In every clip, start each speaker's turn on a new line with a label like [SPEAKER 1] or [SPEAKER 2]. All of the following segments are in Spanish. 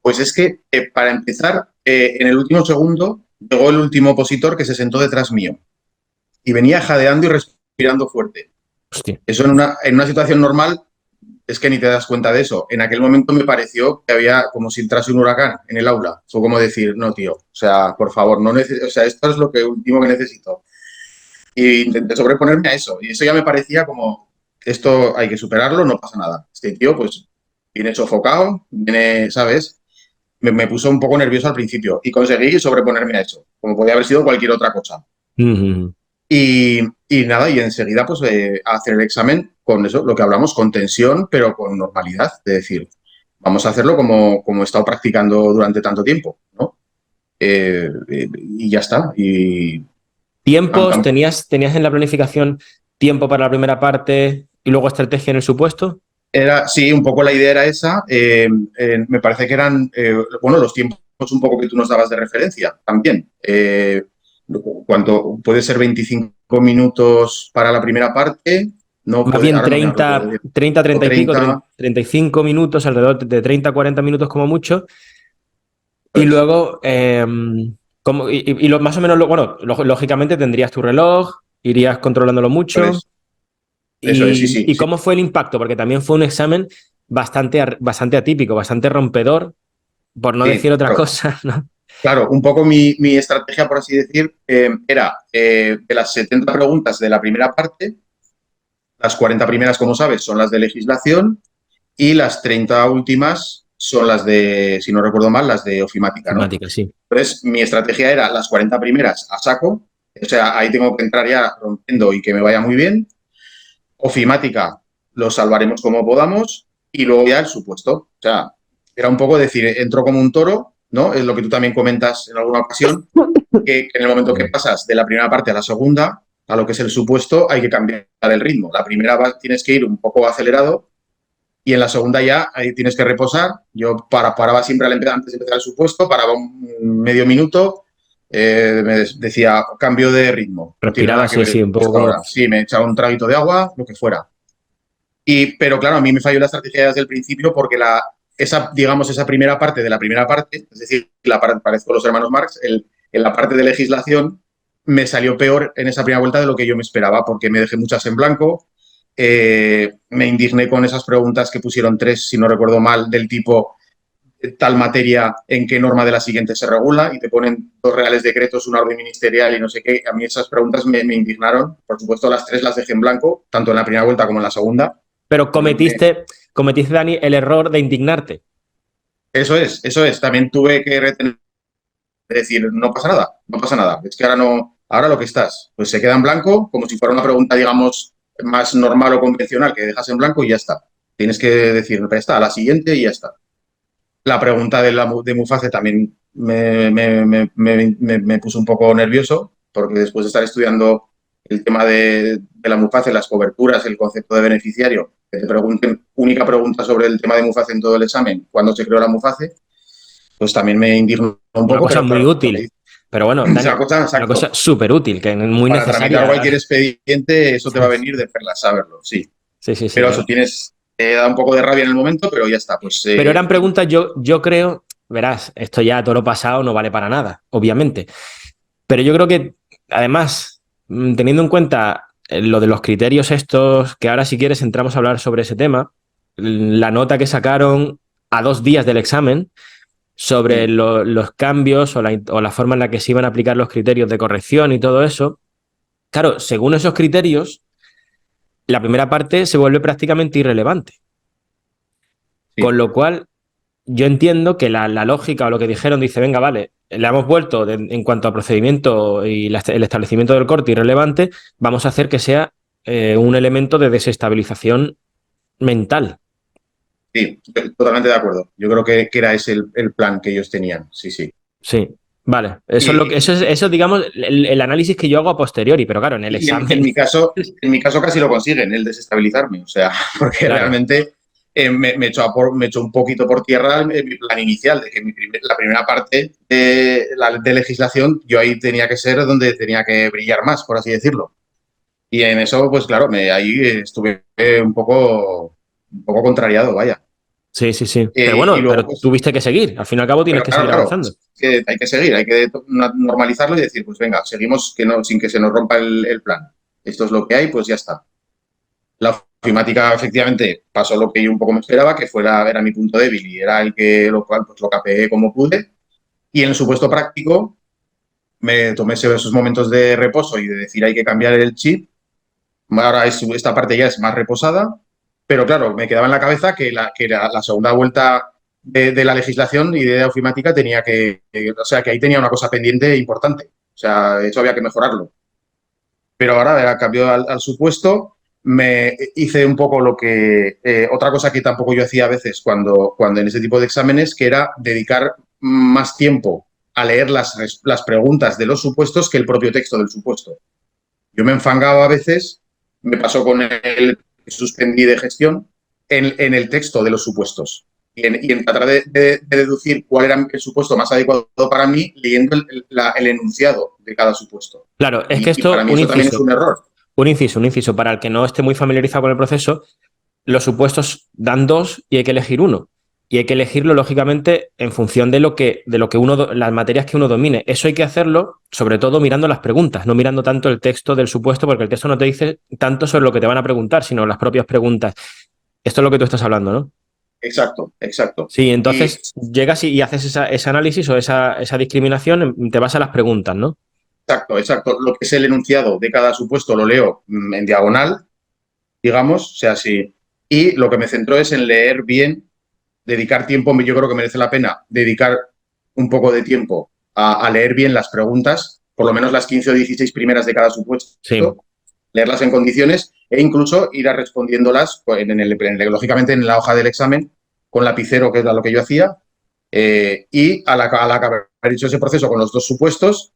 [SPEAKER 1] Pues es que, para empezar, en el último segundo llegó el último opositor que se sentó detrás mío y venía jadeando y respirando fuerte.
[SPEAKER 2] Hostia.
[SPEAKER 1] Eso en una situación normal es que ni te das cuenta de eso. En aquel momento me pareció que había como si entrase un huracán en el aula. Fue como decir, no, tío, o sea, por favor, no o sea, esto es lo que último que necesito. Y intenté sobreponerme a eso. Y eso ya me parecía como, esto hay que superarlo, no pasa nada. Este tío, pues, viene sofocado, viene, ¿sabes? Me puso un poco nervioso al principio y conseguí sobreponerme a eso, como podía haber sido cualquier otra cosa.
[SPEAKER 2] Ujú.
[SPEAKER 1] Y nada, y enseguida pues hacer el examen con eso, lo que hablamos, con tensión, pero con normalidad, de decir, vamos a hacerlo como he estado practicando durante tanto tiempo, ¿no? Y ya está. Y
[SPEAKER 2] ¿Tiempos? ¿Tenías en la planificación tiempo para la primera parte y luego estrategia en el supuesto?
[SPEAKER 1] era, sí, un poco la idea era esa. Me parece que eran, bueno, los tiempos un poco que tú nos dabas de referencia también. Cuánto puede ser 25 minutos para la primera parte, no
[SPEAKER 2] Más
[SPEAKER 1] puede,
[SPEAKER 2] bien
[SPEAKER 1] ahora no me recuerdo
[SPEAKER 2] 30,
[SPEAKER 1] bien,
[SPEAKER 2] 30,
[SPEAKER 1] o
[SPEAKER 2] 30 y pico,
[SPEAKER 1] 30,
[SPEAKER 2] 35 minutos, alrededor de 30, 40 minutos como mucho. Y
[SPEAKER 1] pues,
[SPEAKER 2] luego, más o menos, bueno, lógicamente tendrías tu reloj, irías controlándolo mucho.
[SPEAKER 1] pues, eso es, sí, sí,
[SPEAKER 2] ¿Y
[SPEAKER 1] sí.
[SPEAKER 2] cómo fue el impacto? Porque también fue un examen bastante atípico, bastante rompedor, por no decir
[SPEAKER 1] Sí,
[SPEAKER 2] otra
[SPEAKER 1] claro.
[SPEAKER 2] cosa, ¿no?
[SPEAKER 1] Claro, un poco mi estrategia, por así decir, era de las 70 preguntas de la primera parte, las 40 primeras, como sabes, son las de legislación y las 30 últimas son las de, si no recuerdo mal, las de ofimática, ¿no?
[SPEAKER 2] Temática, sí.
[SPEAKER 1] Entonces, mi estrategia era las 40 primeras a saco, o sea, ahí tengo que entrar ya rompiendo y que me vaya muy bien. Ofimática lo salvaremos como podamos y luego ya el supuesto. O sea, era un poco decir, entro como un toro, ¿no? Es lo que tú también comentas en alguna ocasión, que en el momento que pasas de la primera parte a la segunda, a lo que es el supuesto, hay que cambiar el ritmo. La primera tienes que ir un poco acelerado y en la segunda ya ahí tienes que reposar. Yo paraba siempre antes de empezar el supuesto, paraba un medio minuto, me decía cambio de ritmo, no tiene
[SPEAKER 2] Respiraba
[SPEAKER 1] nada que
[SPEAKER 2] así,
[SPEAKER 1] ver
[SPEAKER 2] así, un poco
[SPEAKER 1] esto
[SPEAKER 2] como...
[SPEAKER 1] ahora. Sí, me echaba un traguito de agua, lo que fuera. Pero claro, a mí me falló la estrategia desde el principio porque digamos, esa primera parte de la primera parte, es decir, parezco los hermanos Marx, en la parte de legislación me salió peor en esa primera vuelta de lo que yo me esperaba porque me dejé muchas en blanco, me indigné con esas preguntas que pusieron tres, si no recuerdo mal, del tipo tal materia en qué norma de la siguiente se regula y te ponen dos reales decretos, una orden ministerial y no sé qué. A mí esas preguntas me indignaron. Por supuesto, las tres las dejé en blanco, tanto en la primera vuelta como en la segunda.
[SPEAKER 2] Pero cometiste, Dani, el error de indignarte.
[SPEAKER 1] Eso es, eso es. También tuve que retener, decir, no pasa nada, no pasa nada. Es que ahora no, ahora lo que estás, pues se queda en blanco, como si fuera una pregunta, digamos, más normal o convencional, que dejas en blanco y ya está. Tienes que decir, ya está, a la siguiente y ya está. La pregunta de Muface también me puso un poco nervioso, porque después de estar estudiando el tema de la Muface, las coberturas, el concepto de beneficiario, que te pregunten, única pregunta sobre el tema de Muface en todo el examen, cuándo se creó la Muface, pues también me indignó un
[SPEAKER 2] Una
[SPEAKER 1] poco,
[SPEAKER 2] cosa
[SPEAKER 1] pero
[SPEAKER 2] muy
[SPEAKER 1] claro, lo que
[SPEAKER 2] útil. Pero bueno,
[SPEAKER 1] dice, esa
[SPEAKER 2] Dani,
[SPEAKER 1] cosa,
[SPEAKER 2] una cosa
[SPEAKER 1] exacto.
[SPEAKER 2] súper útil, que es muy
[SPEAKER 1] Para tramitar
[SPEAKER 2] necesaria.
[SPEAKER 1] cualquier expediente, eso te va a venir de perlas saberlo, sí.
[SPEAKER 2] Sí, sí, sí.
[SPEAKER 1] Pero eso tienes, da un poco de rabia en el momento, pero ya está, pues
[SPEAKER 2] Pero eran preguntas, yo creo, verás, esto ya todo lo pasado no vale para nada, obviamente. Pero yo creo que, además, teniendo en cuenta lo de los criterios estos, que ahora si quieres entramos a hablar sobre ese tema, la nota que sacaron a 2 días del examen sobre
[SPEAKER 1] sí,
[SPEAKER 2] los cambios o la forma en la que se iban a aplicar los criterios de corrección y todo eso, claro, según esos criterios, la primera parte se vuelve prácticamente irrelevante. Con
[SPEAKER 1] sí.
[SPEAKER 2] lo cual, yo entiendo que la lógica o lo que dijeron dice, venga, vale, le hemos vuelto en cuanto a procedimiento y el establecimiento del corte irrelevante, vamos a hacer que sea un elemento de desestabilización mental.
[SPEAKER 1] Sí, totalmente de acuerdo. Yo creo que era ese el plan que ellos tenían. Sí, sí.
[SPEAKER 2] Sí, vale. Eso es lo que,
[SPEAKER 1] Y,
[SPEAKER 2] eso digamos, el análisis que yo hago a posteriori, pero claro, en el
[SPEAKER 1] y
[SPEAKER 2] examen,
[SPEAKER 1] en mi caso casi lo consiguen, el desestabilizarme. O sea, porque
[SPEAKER 2] claro.
[SPEAKER 1] realmente me echó un poquito por tierra mi plan inicial, de que la primera parte de legislación, yo ahí tenía que ser donde tenía que brillar más, por así decirlo. Y en eso, pues claro, ahí estuve un poco contrariado, vaya.
[SPEAKER 2] Sí, sí, sí. Pero bueno,
[SPEAKER 1] Y luego,
[SPEAKER 2] pero
[SPEAKER 1] pues,
[SPEAKER 2] tuviste que seguir. Al fin y al cabo tienes
[SPEAKER 1] pero
[SPEAKER 2] que
[SPEAKER 1] claro,
[SPEAKER 2] seguir
[SPEAKER 1] claro,
[SPEAKER 2] avanzando.
[SPEAKER 1] que hay que seguir, hay que normalizarlo y decir, pues venga, seguimos que no, sin que se nos rompa el plan. Esto es lo que hay, pues ya está. La ofimática, efectivamente, pasó lo que yo un poco me esperaba, que era mi punto débil y era el que lo cual pues lo capeé como pude. Y en el supuesto práctico me tomé esos momentos de reposo y de decir hay que cambiar el chip. Ahora esta parte ya es más reposada, pero claro, me quedaba en la cabeza que la segunda vuelta de la legislación y de ofimática o sea, que ahí tenía una cosa pendiente importante. O sea, eso había que mejorarlo. Pero ahora, a cambio al supuesto, me hice un poco otra cosa que tampoco yo hacía a veces cuando en ese tipo de exámenes, que era dedicar más tiempo a leer las preguntas de los supuestos que el propio texto del supuesto. Yo me enfangaba a veces, me pasó con el que suspendí de gestión, en el texto de los supuestos. Y en tratar de deducir cuál era el supuesto más adecuado para mí, leyendo el enunciado de cada supuesto.
[SPEAKER 2] Claro, es que
[SPEAKER 1] Y para
[SPEAKER 2] esto,
[SPEAKER 1] mí eso también es un error.
[SPEAKER 2] un inciso, para el que no esté muy familiarizado con el proceso, los supuestos dan dos y hay que elegir uno. Y hay que elegirlo, lógicamente, en función de lo que las materias que uno domine. Eso hay que hacerlo, sobre todo mirando las preguntas, no mirando tanto el texto del supuesto, porque el texto no te dice tanto sobre lo que te van a preguntar, sino las propias preguntas. Esto es lo que tú estás hablando, ¿no?
[SPEAKER 1] Exacto, exacto.
[SPEAKER 2] Sí,
[SPEAKER 1] Y
[SPEAKER 2] entonces llegas y haces ese análisis o esa discriminación, te vas a las preguntas, ¿no?
[SPEAKER 1] exacto, exacto. Lo que es el enunciado de cada supuesto lo leo en diagonal, digamos, o sea, sí. Y lo que me centró es en leer bien, dedicar tiempo, yo creo que merece la pena dedicar un poco de tiempo a leer bien las preguntas, por lo menos las 15 o 16 primeras de cada
[SPEAKER 2] Sí.
[SPEAKER 1] supuesto, leerlas en condiciones e incluso ir a respondiéndolas, lógicamente en la hoja del examen, con lapicero, que es lo que yo hacía, y a la que haber hecho ese proceso con los dos supuestos,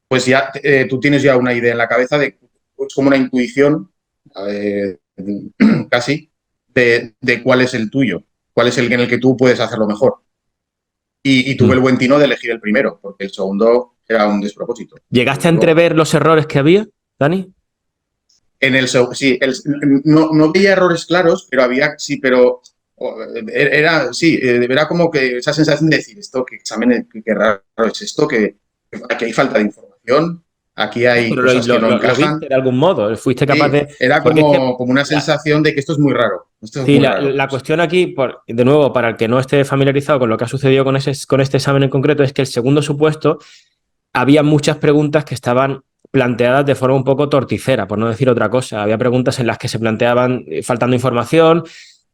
[SPEAKER 1] pues ya tú tienes ya una idea en la cabeza de, es como una intuición, eh, casi, de cuál es el tuyo, cuál es el en el que tú puedes hacerlo mejor. Y tuve
[SPEAKER 2] Mm.
[SPEAKER 1] el buen tino de elegir el primero, porque el segundo era un despropósito,
[SPEAKER 2] ¿Llegaste a
[SPEAKER 1] desde luego.
[SPEAKER 2] entrever los errores que había, Dani?
[SPEAKER 1] Sí, no veía errores claros, pero había, sí, pero era como que esa sensación de decir, esto, qué examen, qué raro es esto, que aquí hay falta de información, aquí hay
[SPEAKER 2] Pero
[SPEAKER 1] cosas que no
[SPEAKER 2] lo viste
[SPEAKER 1] encajan.
[SPEAKER 2] de algún modo, fuiste capaz
[SPEAKER 1] Sí,
[SPEAKER 2] de...
[SPEAKER 1] era
[SPEAKER 2] Porque es que
[SPEAKER 1] como una sensación de que esto es muy raro, esto es
[SPEAKER 2] sí,
[SPEAKER 1] muy raro.
[SPEAKER 2] la cuestión aquí, de nuevo, para el que no esté familiarizado con lo que ha sucedido con este examen en concreto, es que el segundo supuesto había muchas preguntas que estaban planteadas de forma un poco torticera, por no decir otra cosa. Había preguntas en las que se planteaban faltando información.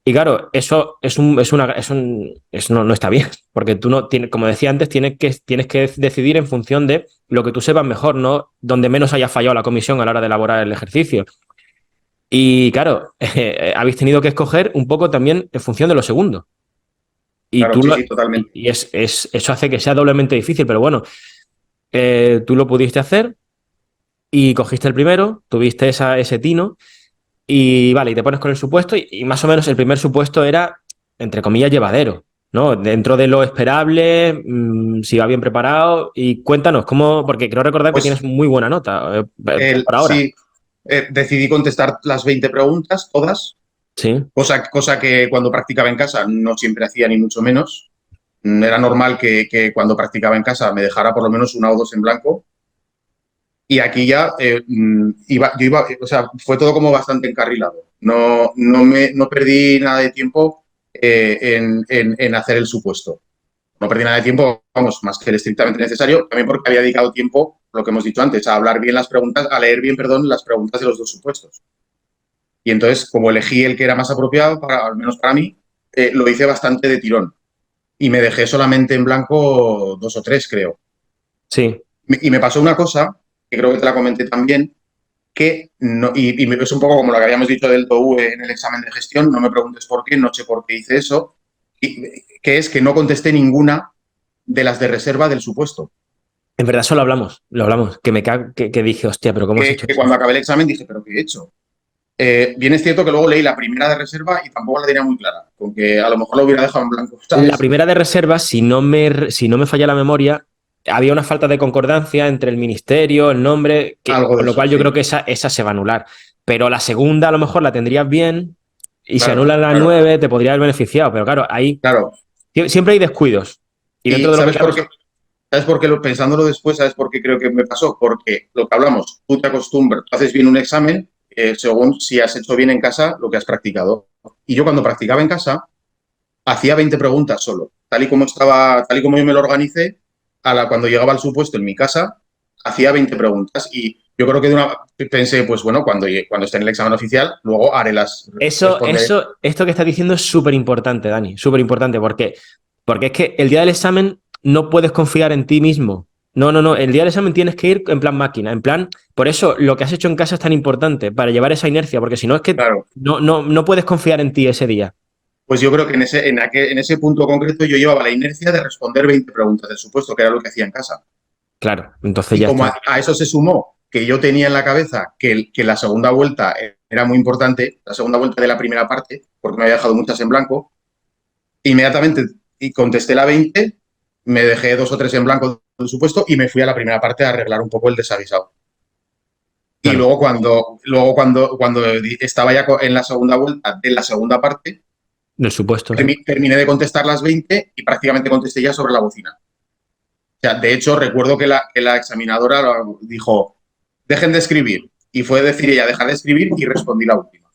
[SPEAKER 2] Y claro, eso no está bien, porque tú no tienes, como decía antes, tienes que decidir en función de lo que tú sepas mejor, no donde menos haya fallado la comisión a la hora de elaborar el ejercicio. Y claro, habéis tenido que escoger un poco también en función de lo segundo. Y,
[SPEAKER 1] Claro,
[SPEAKER 2] tú
[SPEAKER 1] sí,
[SPEAKER 2] lo,
[SPEAKER 1] sí, totalmente.
[SPEAKER 2] y eso hace que sea doblemente difícil, pero bueno, tú lo pudiste hacer y cogiste el primero, tuviste ese tino y vale, y te pones con el supuesto y más o menos el primer supuesto era, entre comillas, llevadero, ¿no? Dentro de lo esperable, si va bien preparado y cuéntanos cómo, porque creo recordar que tienes
[SPEAKER 1] Pues
[SPEAKER 2] muy buena nota por ahora.
[SPEAKER 1] sí, decidí contestar las 20 preguntas, todas,
[SPEAKER 2] Sí,
[SPEAKER 1] cosa que cuando practicaba en casa no siempre hacía ni mucho menos. Era normal que cuando practicaba en casa me dejara por lo menos una o dos en blanco. Y aquí ya o sea, fue todo como bastante encarrilado. No perdí nada de tiempo en hacer el supuesto. No perdí nada de tiempo, vamos, más que el estrictamente necesario, también porque había dedicado tiempo, lo que hemos dicho antes, a hablar bien las preguntas, a leer bien, perdón, las preguntas de los dos supuestos. Y entonces, como elegí el que era más apropiado, al menos para mí, lo hice bastante de tirón. Y me dejé solamente en blanco dos o tres, creo.
[SPEAKER 2] sí.
[SPEAKER 1] Y me pasó una cosa, que creo que te la comenté también, que es un poco como lo que habíamos dicho del TOU en el examen de gestión, no me preguntes por qué, no sé por qué hice eso, que es que no contesté ninguna de las de reserva del supuesto.
[SPEAKER 2] En verdad, eso lo hablamos, que que dije, hostia, pero ¿cómo has hecho
[SPEAKER 1] Que
[SPEAKER 2] eso?
[SPEAKER 1] cuando acabé el examen dije, ¿pero qué he hecho? Bien es cierto que luego leí la primera de reserva y tampoco la tenía muy clara, con que a lo mejor lo hubiera dejado en blanco,
[SPEAKER 2] La
[SPEAKER 1] ¿sabes?
[SPEAKER 2] primera de reserva, si no me falla la memoria, había una falta de concordancia entre el ministerio, el nombre,
[SPEAKER 1] Algo de
[SPEAKER 2] con lo
[SPEAKER 1] eso,
[SPEAKER 2] cual yo creo
[SPEAKER 1] sí.
[SPEAKER 2] que esa se va a anular. Pero la segunda a lo mejor la tendrías bien y se
[SPEAKER 1] Claro,
[SPEAKER 2] anula la
[SPEAKER 1] claro,
[SPEAKER 2] 9, te podría haber beneficiado, pero claro, ahí
[SPEAKER 1] claro.
[SPEAKER 2] siempre hay descuidos. Y dentro
[SPEAKER 1] ¿Y
[SPEAKER 2] de lo que
[SPEAKER 1] sabes por
[SPEAKER 2] cabe,
[SPEAKER 1] qué? ¿Sabes por qué? Pensándolo después, ¿sabes por qué creo que me pasó? Porque lo que hablamos, tú te acostumbras, tú haces bien un examen según si has hecho bien en casa lo que has practicado. Y yo cuando practicaba en casa, hacía 20 preguntas solo. Tal y como estaba, tal y como yo me lo organicé, cuando llegaba al supuesto en mi casa, hacía 20 preguntas. Y yo creo que pensé, pues bueno, cuando esté en el examen oficial, luego haré responderé.
[SPEAKER 2] esto que estás diciendo es súper importante, Dani, súper importante, porque es que el día del examen no puedes confiar en ti mismo. No, no, no. El día del examen tienes que ir en plan máquina, en plan. Por eso lo que has hecho en casa es tan importante, para llevar esa inercia, porque si no es que
[SPEAKER 1] Claro,
[SPEAKER 2] no puedes confiar en ti ese día.
[SPEAKER 1] pues yo creo que en ese punto concreto yo llevaba la inercia de responder 20 preguntas del supuesto, que era lo que hacía en casa.
[SPEAKER 2] Claro, entonces
[SPEAKER 1] Y
[SPEAKER 2] ya
[SPEAKER 1] como
[SPEAKER 2] está.
[SPEAKER 1] a eso se sumó que yo tenía en la cabeza que la segunda vuelta era muy importante, la segunda vuelta de la primera parte, porque me había dejado muchas en blanco, inmediatamente y contesté la 20, me dejé 2 o 3 en blanco, por supuesto, y me fui a la primera parte a arreglar un poco el desavisado. Y
[SPEAKER 2] Claro,
[SPEAKER 1] cuando estaba ya en la segunda vuelta de la segunda parte,
[SPEAKER 2] del supuesto, sí.
[SPEAKER 1] terminé de contestar las 20 y prácticamente contesté ya sobre la bocina. O sea, de hecho, recuerdo que la examinadora dijo, dejen de escribir. Y fue decir ella, dejar de escribir y respondí la última.